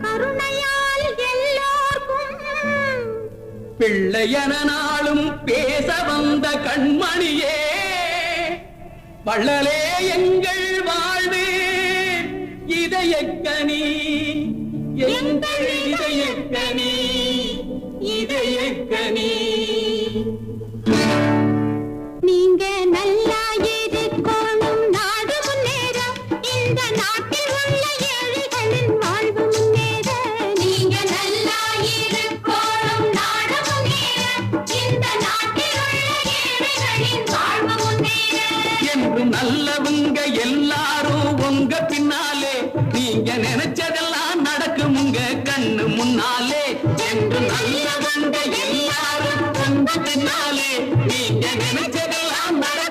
கருணையால் எல்லோர்க்கும் பிள்ளையன நாளும் பேச வந்த கண்மணியே வள்ளலே எங்கள் வாழ்வு இதயக்கனி எங்கள் இதயக்கனி இதயக்கனி நீங்க நல்லா இருக்கணும் நாடு முன்னேற இந்த நாட்டில் உள்ள ஏழைகளின் வாழ்வு முன்னேற நீங்க நல்லா இருக்கணும் நாடு முன்னேற இந்த நாட்டில் உள்ள ஏழைகளின் வாழ்வு முன்னேற என்று நல்லவங்க எல்லாரும் உங்க பின்னாலே நீங்க நினைச்சதெல்லாம் நடக்கும் உங்க கண்ணு முன்னாலே என்று நல்லவங்க எல்லாரும் உங்க பின்னாலே நீங்க நினைச்ச